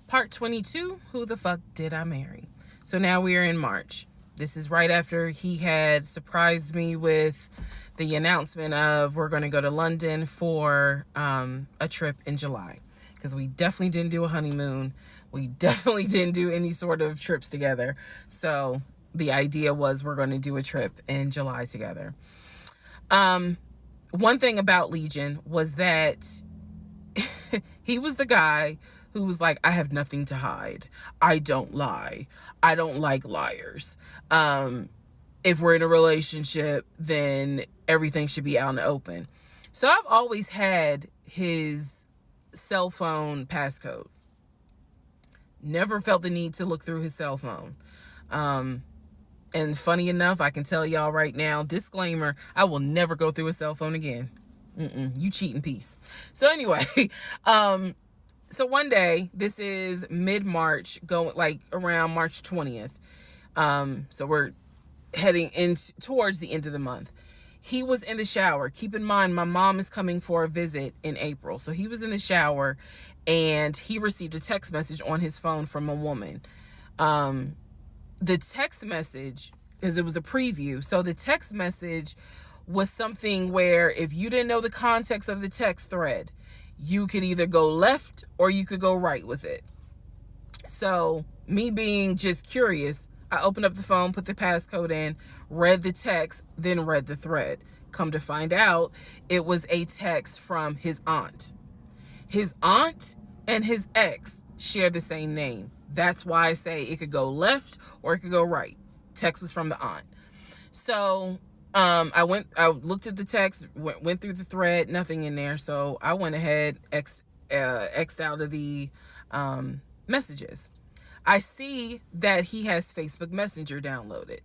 Part 22, Who the Fuck Did I Marry? So now we are in March. This is right after he had surprised me with the announcement of we're going to go to London for a trip in July. Because we definitely didn't do a honeymoon. We definitely didn't do any sort of trips together. So the idea was we're going to do a trip in July together. One thing about Legion was that he was the guy who was like, I have nothing to hide. I don't lie. I don't like liars. If we're in a relationship, then everything should be out in the open. So I've always had his cell phone passcode. Never felt the need to look through his cell phone. And funny enough, I can tell y'all right now, disclaimer, I will never go through a cell phone again. You cheating piece. So anyway, so one day, this is mid-March, going like around March 20th. So we're heading towards the end of the month. He was in the shower. Keep in mind, my mom is coming for a visit in April. So he was in the shower and he received a text message on his phone from a woman. The text message, because it was a preview, so the text message was something where if you didn't know the context of the text thread, you could either go left or you could go right with it. So me being just curious, I opened up the phone, put the passcode in, read the text, then read the thread. Come to find out, it was a text from his aunt. His aunt and his ex share the same name. That's why I say it could go left or it could go right. Text was from the aunt. So I looked at the text, went through the thread, nothing in there. So I went ahead, X'd out of the messages. I see that he has Facebook Messenger downloaded.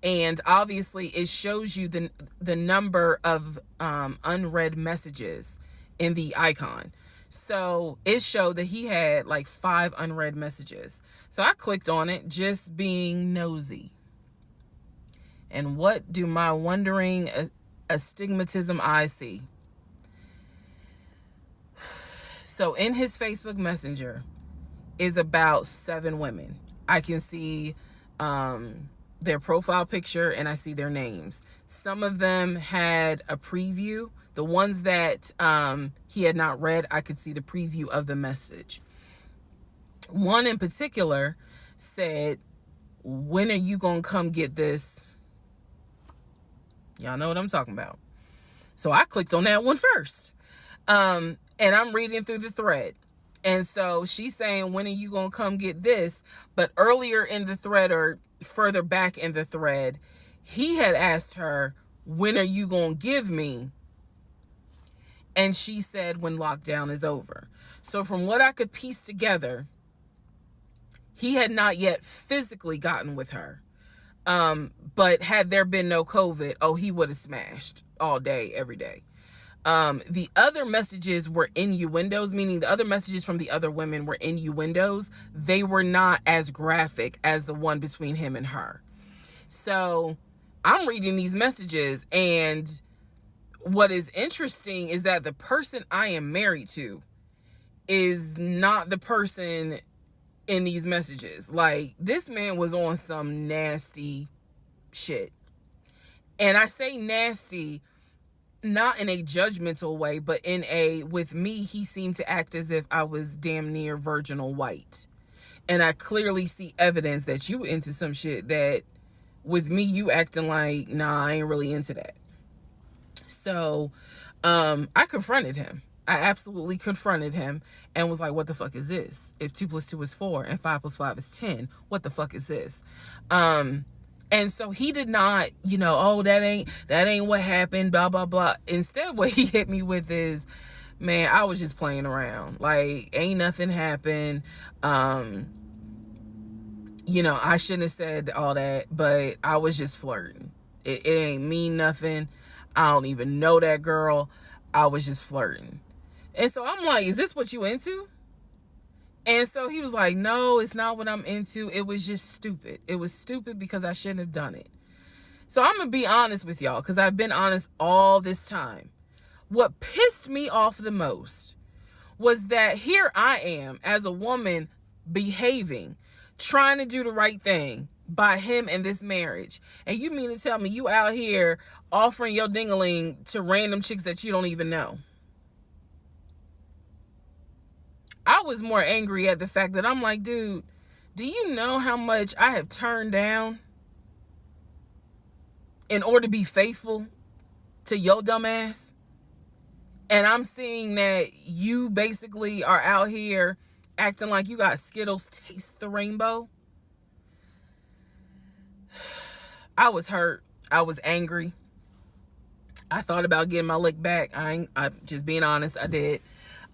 And obviously it shows you the number of unread messages in the icon. So it showed that he had like 5 unread messages. So I clicked on it, just being nosy. And what do my wondering astigmatism eyes see? So in his Facebook Messenger is about 7 women. I can see their profile picture and I see their names. Some of them had a preview. The ones that he had not read, I could see the preview of the message. One in particular said, when are you going to come get this? Y'all know what I'm talking about. So I clicked on that one first. And I'm reading through the thread. And so she's saying, when are you going to come get this? But earlier in the thread, or further back in the thread, he had asked her, when are you going to give me? And she said, when lockdown is over. So from what I could piece together, he had not yet physically gotten with her. But had there been no COVID, he would have smashed all day, every day. The other messages were innuendos, meaning the other messages from the other women were innuendos. They were not as graphic as the one between him and her. So I'm reading these messages, and what is interesting is that the person I am married to is not the person in these messages. Like, this man was on some nasty shit. And I say nasty not in a judgmental way, but with me, he seemed to act as if I was damn near virginal white. And I clearly see evidence that you into some shit that with me, you acting like, nah, I ain't really into that. So I confronted him. I absolutely confronted him and was like, what the fuck is this? If 2 + 2 is 4 and 5 + 5 is 10, what the fuck is this? And so he did not, that ain't what happened, blah, blah, blah. Instead, what he hit me with is, man, I was just playing around. Like, ain't nothing happened. I shouldn't have said all that, but I was just flirting. It ain't mean nothing. I don't even know that girl. I was just flirting. And so I'm like, is this what you into? And so he was like, no, it's not what I'm into. It was just stupid. It was stupid because I shouldn't have done it. So I'm going to be honest with y'all, because I've been honest all this time. What pissed me off the most was that here I am as a woman behaving, trying to do the right thing by him and this marriage. And you mean to tell me you out here offering your ding-a-ling to random chicks that you don't even know? I was more angry at the fact that I'm like, dude, do you know how much I have turned down in order to be faithful to your dumb ass? And I'm seeing that you basically are out here acting like you got Skittles taste the rainbow. I was hurt. I was angry. I thought about getting my lick back. I'm just being honest. I did.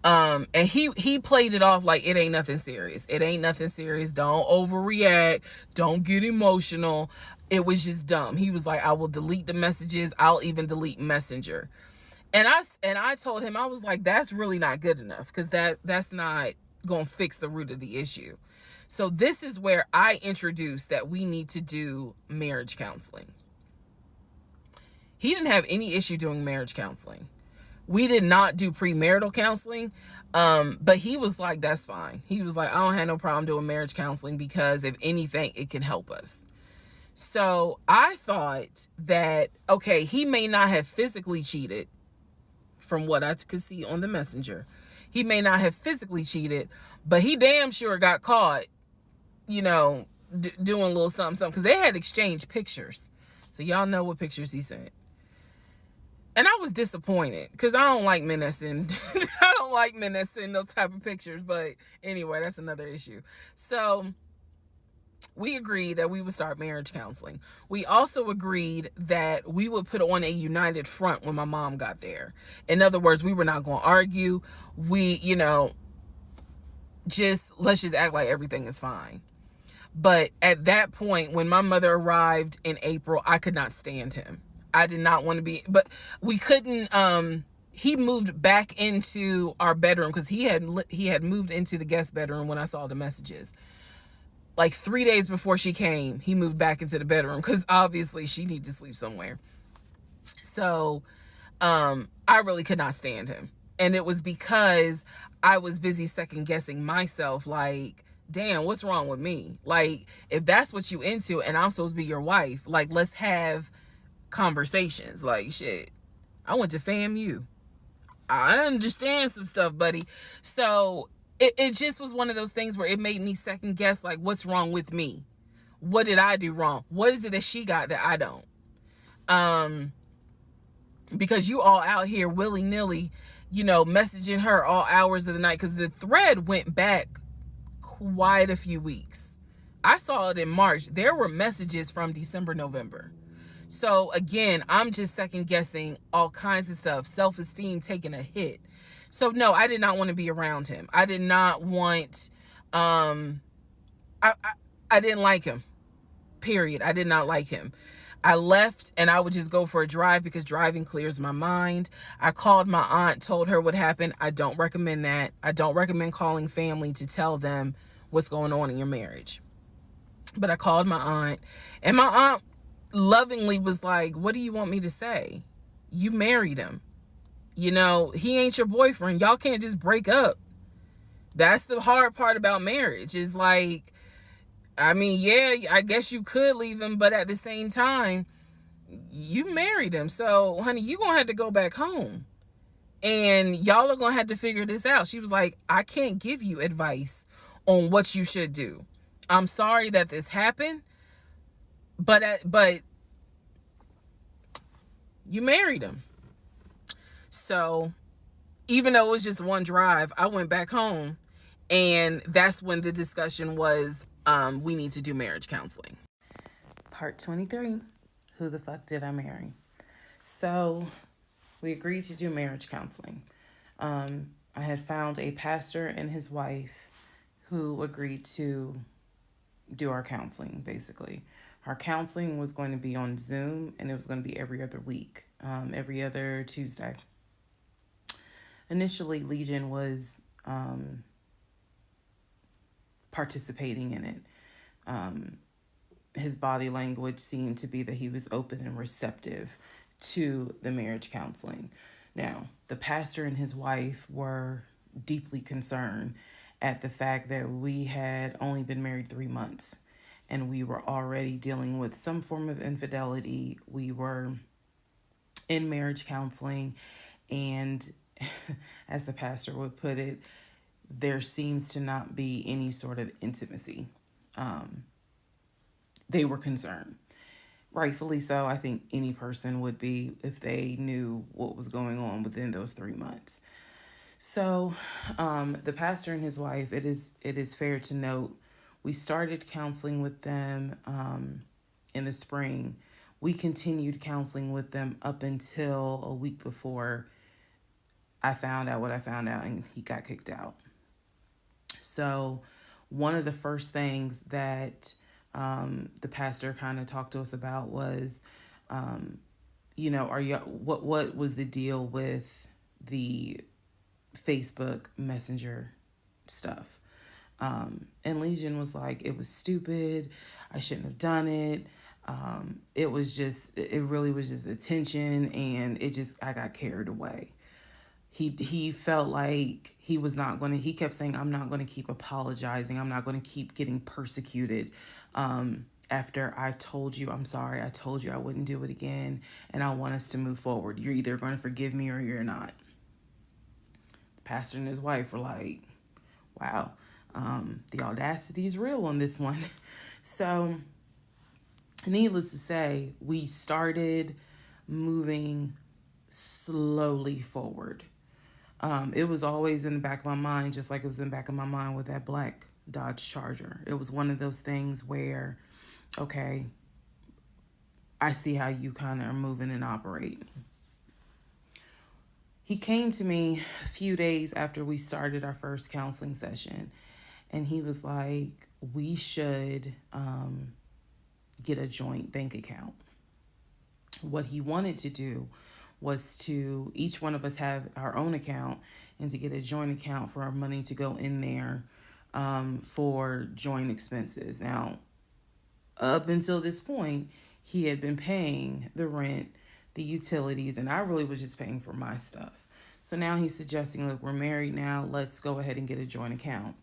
And he played it off like it ain't nothing serious. It ain't nothing serious. Don't overreact. Don't get emotional. It was just dumb. He was like, I will delete the messages. I'll even delete Messenger. And I told him, I was like, that's really not good enough, because that's not going to fix the root of the issue. So this is where I introduced that we need to do marriage counseling. He didn't have any issue doing marriage counseling. We did not do premarital counseling, but he was like, that's fine. He was like, I don't have no problem doing marriage counseling because if anything, it can help us. So I thought that, okay, he may not have physically cheated from what I could see on the messenger. He may not have physically cheated, but he damn sure got caught, doing a little something, because they had exchanged pictures. So y'all know what pictures he sent. And I was disappointed because I don't like men that send those type of pictures. But anyway, that's another issue. So we agreed that we would start marriage counseling. We also agreed that we would put on a united front when my mom got there. In other words, we were not going to argue. We, let's just act like everything is fine. But at that point, when my mother arrived in April, I could not stand him. I did not want to be, but we couldn't, he moved back into our bedroom because he had moved into the guest bedroom when I saw the messages. Like 3 days before she came, he moved back into the bedroom because obviously she needed to sleep somewhere. So I really could not stand him. And it was because I was busy second guessing myself, like, damn, what's wrong with me? Like, if that's what you into and I'm supposed to be your wife, like, let's have conversations. Like, shit, I went to FAMU. I understand some stuff, buddy. So it just was one of those things where it made me second guess, like, what's wrong with me? What did I do wrong? What is it that she got that I don't? Because you all out here willy-nilly, messaging her all hours of the night, because the thread went back quite a few weeks. I saw it in March. There were messages from December, November. So again, I'm just second guessing all kinds of stuff, self-esteem taking a hit. So no, I did not want to be around him. I did not want, I didn't like him, period. I did not like him. I left and I would just go for a drive because driving clears my mind. I called my aunt, told her what happened. I don't recommend that. I don't recommend calling family to tell them what's going on in your marriage. But I called my aunt, and my aunt lovingly was like, what do you want me to say? You married him. He ain't your boyfriend. Y'all can't just break up. That's the hard part about marriage, is like, I mean, yeah, I guess you could leave him, but at the same time, you married him. So, honey, you gonna have to go back home. And y'all are gonna have to figure this out. She was like, I can't give you advice on what you should do. I'm sorry that this happened, but you married him. So even though it was just one drive, I went back home, and that's when the discussion was, we need to do marriage counseling. Part 23, who the fuck did I marry? So we agreed to do marriage counseling. I had found a pastor and his wife who agreed to do our counseling, basically. Our counseling was going to be on Zoom, and it was going to be every other week, every other Tuesday. Initially, Legion was participating in it. His body language seemed to be that he was open and receptive to the marriage counseling. Now, the pastor and his wife were deeply concerned, at the fact that we had only been married 3 months and we were already dealing with some form of infidelity. We were in marriage counseling, and as the pastor would put it, there seems to not be any sort of intimacy. They were concerned. Rightfully so. I think any person would be if they knew what was going on within those 3 months. So, the pastor and his wife, it is fair to note, we started counseling with them in the spring. We continued counseling with them up until a week before I found out what I found out, and he got kicked out. So, one of the first things that the pastor kind of talked to us about was, are you what was the deal with the Facebook Messenger stuff? And Legion was like, it was stupid. I shouldn't have done it. It really was just attention, and I got carried away. He felt like he was not going to, he kept saying, I'm not going to keep apologizing. I'm not going to keep getting persecuted. After I told you, I'm sorry, I told you I wouldn't do it again, and I want us to move forward. You're either going to forgive me or you're not. The pastor and his wife were like, wow, the audacity is real on this one. So, needless to say, we started moving slowly forward. It was always in the back of my mind, just like it was in the back of my mind with that black Dodge Charger. It was one of those things where, okay, I see how you kind of are moving and operating. He came to me a few days after we started our first counseling session, and he was like, we should get a joint bank account. What he wanted to do was to each one of us have our own account, and to get a joint account for our money to go in there for joint expenses. Now, up until this point, he had been paying the rent, the utilities, and I really was just paying for my stuff. So now he's suggesting, look, we're married now, let's go ahead and get a joint account.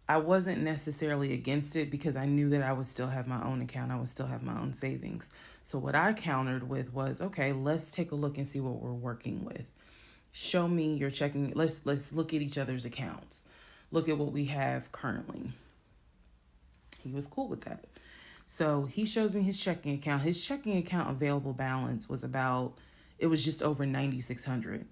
I wasn't necessarily against it because I knew that I would still have my own account. I would still have my own savings. So what I countered with was, okay, let's take a look and see what we're working with. Show me your checking. Let's look at each other's accounts. Look at what we have currently. He was cool with that. So he shows me his checking account. His checking account available balance was just over $9,600.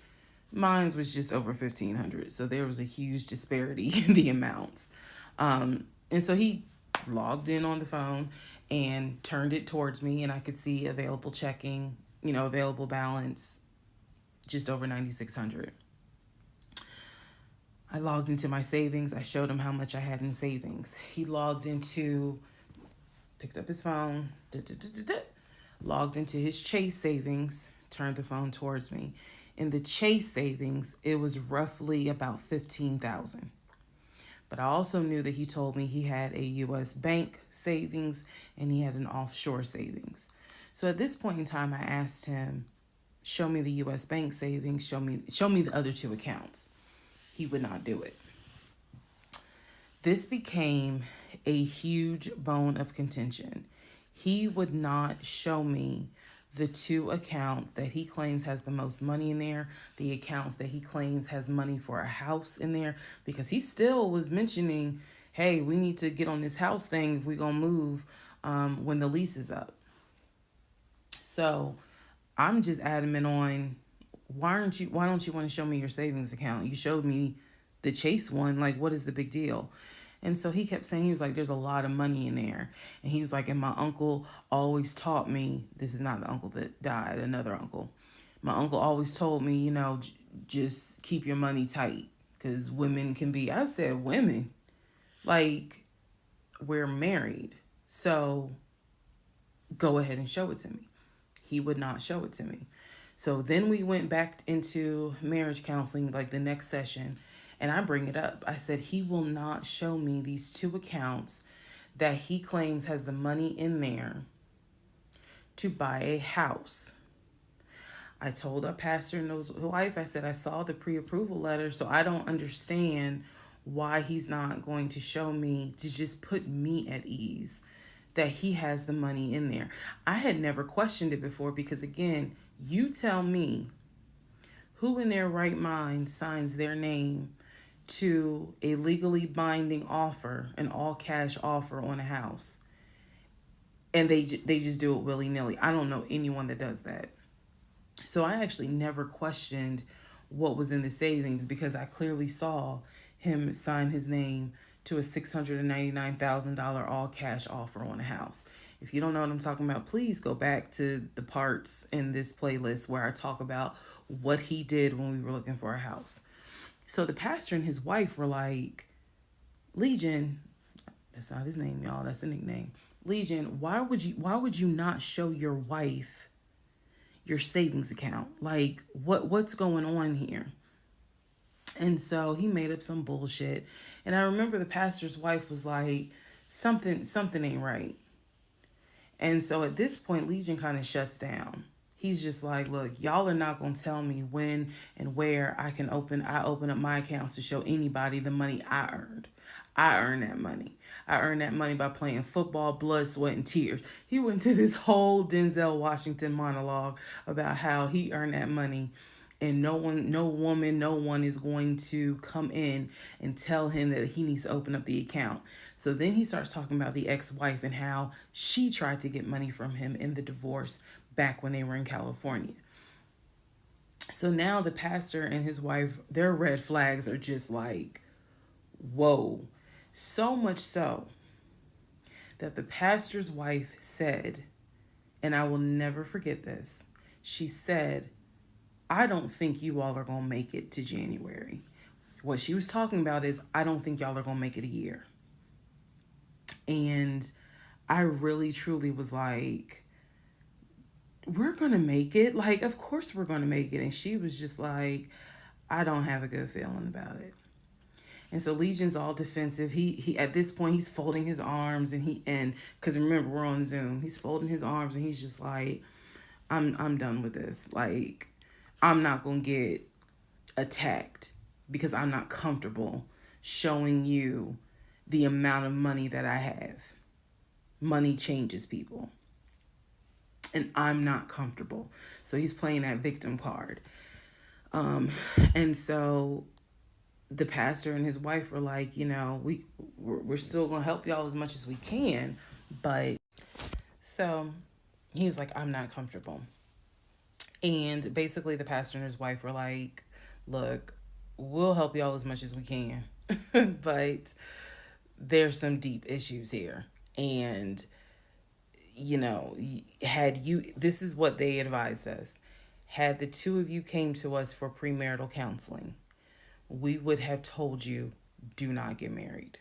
Mine was just over $1,500. So there was a huge disparity in the amounts. And so he logged in on the phone and turned it towards me, and I could see available checking, available balance, just over $9,600. I logged into my savings. I showed him how much I had in savings. He picked up his phone, logged into his Chase savings, turned the phone towards me. In the Chase savings, it was roughly about $15,000. But I also knew that he told me he had a U.S. bank savings and he had an offshore savings. So at this point in time, I asked him, show me the U.S. bank savings, show me the other two accounts. He would not do it. This became a huge bone of contention. He would not show me the two accounts that he claims has the most money in there, the accounts that he claims has money for a house in there, because he still was mentioning, hey, we need to get on this house thing if we're going to move when the lease is up. So I'm just adamant on, why don't you want to show me your savings account? You showed me the Chase one. Like, what is the big deal? And so he kept saying, he was like, there's a lot of money in there. And he was like, and my uncle always taught me, this is not the uncle that died, another uncle. My uncle always told me, just keep your money tight because women can be, I said, women, like, we're married. So go ahead and show it to me. He would not show it to me. So then we went back into marriage counseling, like the next session. And I bring it up. I said, he will not show me these two accounts that he claims has the money in there to buy a house. I told our pastor and his wife, I said, I saw the pre-approval letter, so I don't understand why he's not going to show me to just put me at ease that he has the money in there. I had never questioned it before because, again, you tell me who in their right mind signs their name to a legally binding offer, an all cash offer on a house, and they just do it willy nilly. I don't know anyone that does that. So I actually never questioned what was in the savings because I clearly saw him sign his name to a $699,000 all cash offer on a house. If you don't know what I'm talking about, please go back to the parts in this playlist where I talk about what he did when we were looking for a house. So the pastor and his wife were like, Legion, that's not his name, y'all, that's a nickname. Legion, why would you not show your wife your savings account? Like, what's going on here? And so he made up some bullshit. And I remember the pastor's wife was like, something ain't right. And so at this point, Legion kind of shuts down. He's just like, look, y'all are not going to tell me when and where I open up my accounts to show anybody the money I earned. I earned that money. I earned that money by playing football, blood, sweat, and tears. He went to this whole Denzel Washington monologue about how he earned that money, and no woman, no one is going to come in and tell him that he needs to open up the account. So then he starts talking about the ex-wife and how she tried to get money from him in the divorce back when they were in California. So now the pastor and his wife, their red flags are just like, whoa. So much so that the pastor's wife said, and I will never forget this, she said, I don't think you all are going to make it to January. What she was talking about is, I don't think y'all are going to make it a year. And I really, truly was like, we're going to make it. Like, of course we're going to make it. And she was just like, I don't have a good feeling about it. And so Legion's all defensive. He at this point he's folding his arms and because remember we're on Zoom. He's folding his arms and he's just like, I'm done with this. Like, I'm not gonna get attacked because I'm not comfortable showing you the amount of money that I have. Money changes people. And I'm not comfortable. So he's playing that victim card. And so the pastor and his wife were like, we're still gonna help y'all as much as we can, but so he was like, I'm not comfortable. And basically the pastor and his wife were like, look, we'll help y'all as much as we can, but there's some deep issues here. And this is what they advised us, had the two of you came to us for premarital counseling, we would have told you, do not get married.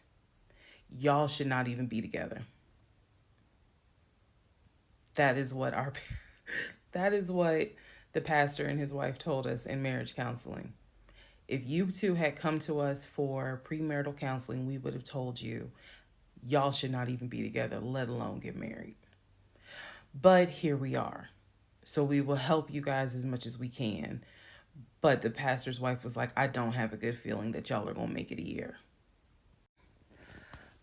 Y'all should not even be together. That is what the pastor and his wife told us in marriage counseling. If you two had come to us for premarital counseling, we would have told you, y'all should not even be together, let alone get married. But here we are. So we will help you guys as much as we can. But the pastor's wife was like, I don't have a good feeling that y'all are going to make it a year.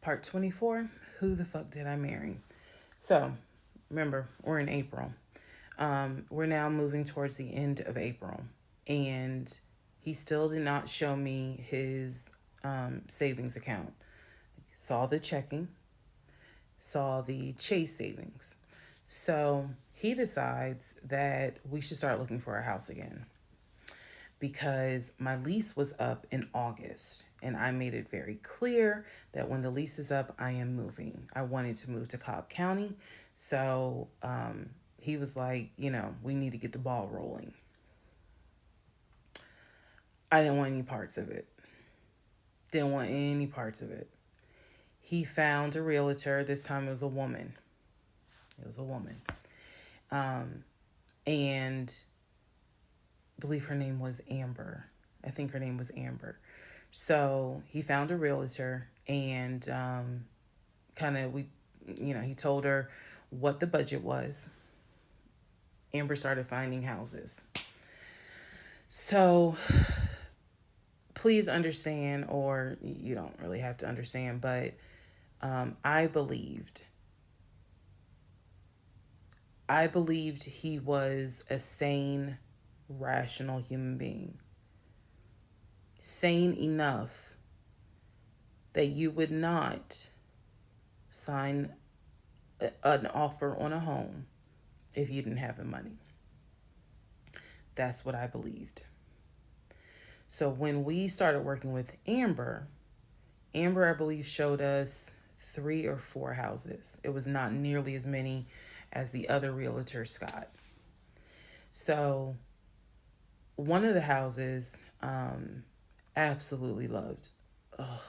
Part 24, who the fuck did I marry? So, remember, we're in April. We're now moving towards the end of April. And he still did not show me his savings account. Saw the checking. Saw the Chase savings. So, he decides that we should start looking for a house again. Because my lease was up in August and I made it very clear that when the lease is up, I am moving. I wanted to move to Cobb County. So he was like, we need to get the ball rolling. I didn't want any parts of it. Didn't want any parts of it. He found a realtor. This time it was a woman. And I believe her name was Amber. I think her name was Amber. So he found a realtor and he told her what the budget was. Amber started finding houses. So please understand, or you don't really have to understand, but I believed. I believed he was a sane, rational human being. Sane enough that you would not sign an offer on a home if you didn't have the money. That's what I believed. So when we started working with Amber, I believe, showed us 3 or 4 houses. It was not nearly as many as the other realtor, Scott. So one of the houses, absolutely loved. Ugh,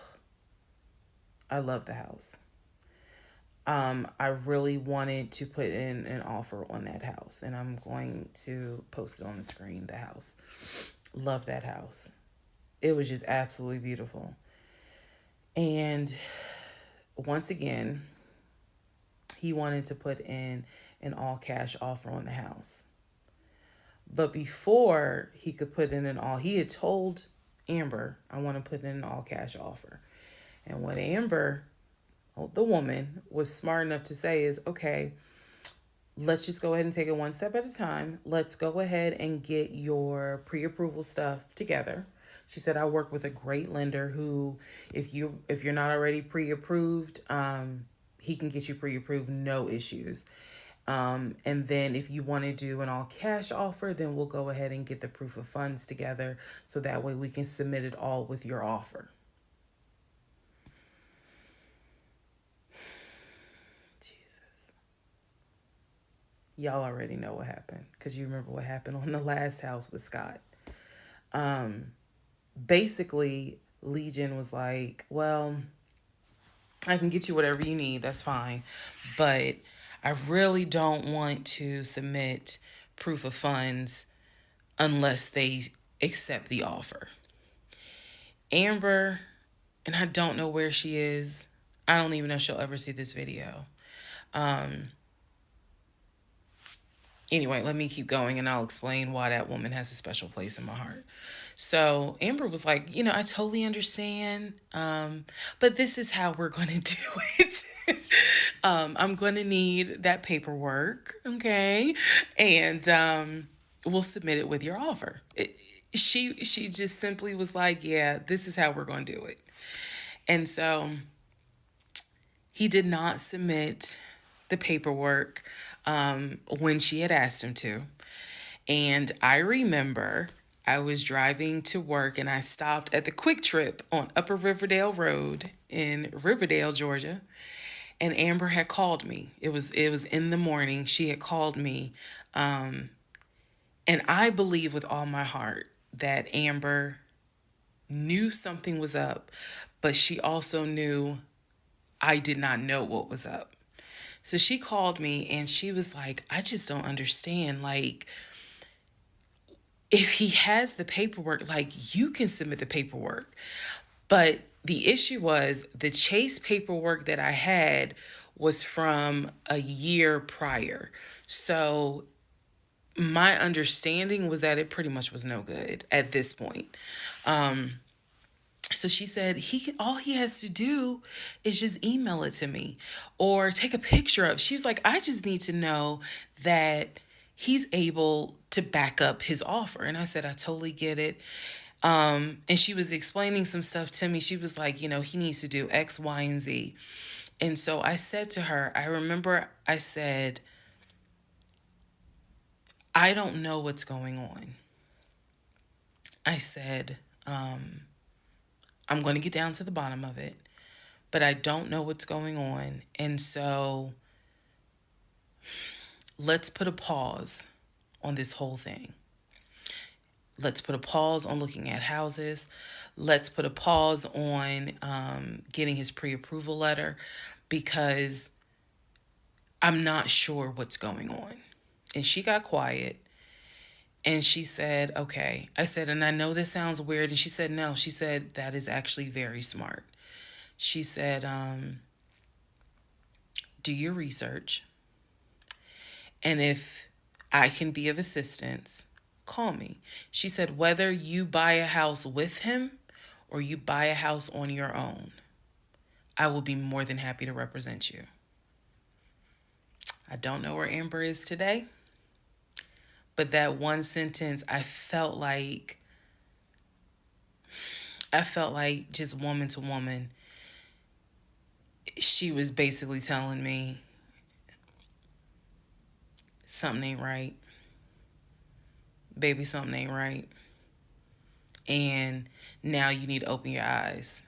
I love the house. I really wanted to put in an offer on that house, and I'm going to post it on the screen. The house, love that house. It was just absolutely beautiful. And once again, he wanted to put in an all cash offer on the house. But before he could put in an all, he had told Amber, I want to put in an all cash offer. And what Amber, the woman, was smart enough to say is, okay, let's just go ahead and take it one step at a time. Let's go ahead and get your pre-approval stuff together. She said, I work with a great lender who, if you're not already pre-approved, he can get you pre-approved, no issues. And then if you want to do an all cash offer, then we'll go ahead and get the proof of funds together so that way we can submit it all with your offer. Jesus. Y'all already know what happened because you remember what happened on the last house with Scott. Basically, Legion was like, well, I can get you whatever you need. That's fine. But I really don't want to submit proof of funds unless they accept the offer. Amber, and I don't know where she is. I don't even know if she'll ever see this video. Anyway, let me keep going and I'll explain why that woman has a special place in my heart. So Amber was like, I totally understand, but this is how we're going to do it. I'm going to need that paperwork, okay? And we'll submit it with your offer. She just simply was like, yeah, this is how we're going to do it. And so he did not submit the paperwork when she had asked him to. And I remember I was driving to work and I stopped at the Quick Trip on Upper Riverdale Road in Riverdale, Georgia. And Amber had called me. It was in the morning. She had called me. And I believe with all my heart that Amber knew something was up, but she also knew I did not know what was up. So she called me and she was like, I just don't understand. Like, if he has the paperwork, like, you can submit the paperwork. But the issue was the Chase paperwork that I had was from a year prior. So my understanding was that it pretty much was no good at this point. So she said all he has to do is just email it to me or take a picture of. She was like, I just need to know that he's able to back up his offer. And I said, I totally get it. And she was explaining some stuff to me. She was like, he needs to do X, Y, and Z. And so I said to her, I remember I said, I don't know what's going on. I said, I'm going to get down to the bottom of it, but I don't know what's going on. And so let's put a pause on this whole thing. Let's put a pause on looking at houses. Let's put a pause on getting his pre-approval letter because I'm not sure what's going on. And she got quiet and she said, okay. I said, and I know this sounds weird. And she said, no. She said, that is actually very smart. She said, do your research. And if I can be of assistance, call me. She said, whether you buy a house with him or you buy a house on your own, I will be more than happy to represent you. I don't know where Amber is today, but that one sentence, I felt like just woman to woman, she was basically telling me something ain't right. Baby, something ain't right. And now you need to open your eyes.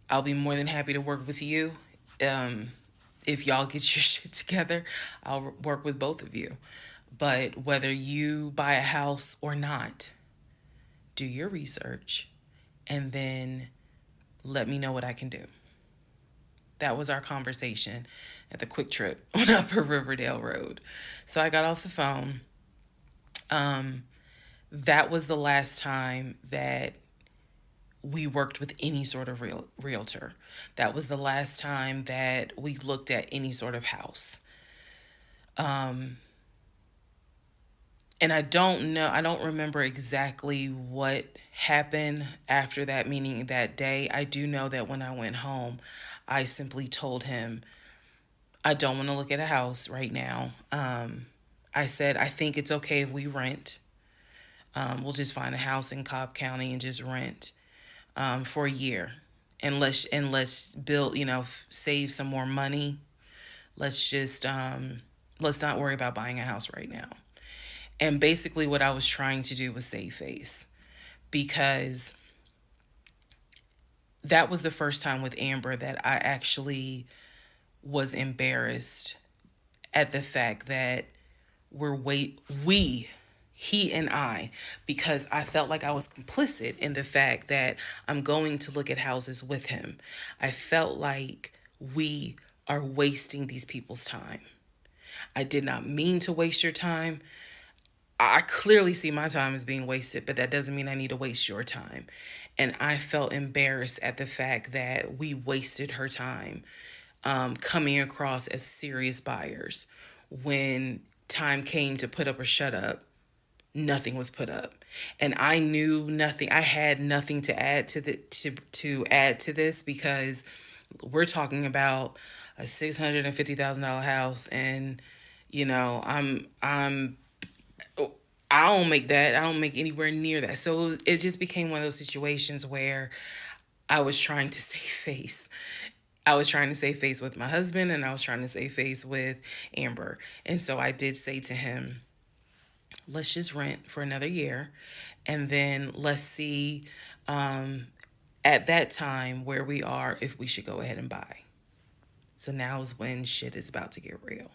I'll be more than happy to work with you. If y'all get your shit together, I'll work with both of you. But whether you buy a house or not, do your research and then let me know what I can do. That was our conversation at the Quick Trip on Upper Riverdale Road. So I got off the phone. That was the last time that we worked with any sort of realtor. That was the last time that we looked at any sort of house. And I don't remember exactly what happened after that, meaning that day. I do know that when I went home, I simply told him, I don't want to look at a house right now. I said, I think it's okay if we rent. We'll just find a house in Cobb County and just rent for a year. And let's build, save some more money. Let's not worry about buying a house right now. And basically what I was trying to do was save face, because that was the first time with Amber that I actually was embarrassed at the fact that he and I, because I felt like I was complicit in the fact that I'm going to look at houses with him. I felt like we are wasting these people's time. I did not mean to waste your time. I clearly see my time as being wasted, but that doesn't mean I need to waste your time. And I felt embarrassed at the fact that we wasted her time coming across as serious buyers. When time came to put up or shut up, nothing was put up. And I knew nothing. I had nothing to add to add to this, because we're talking about a $650,000 house, and I don't make that. I don't make anywhere near that. So it just became one of those situations where I was trying to save face. I was trying to save face with my husband, and I was trying to save face with Amber. And so I did say to him, let's just rent for another year, and then let's see at that time where we are, if we should go ahead and buy. So now is when shit is about to get real.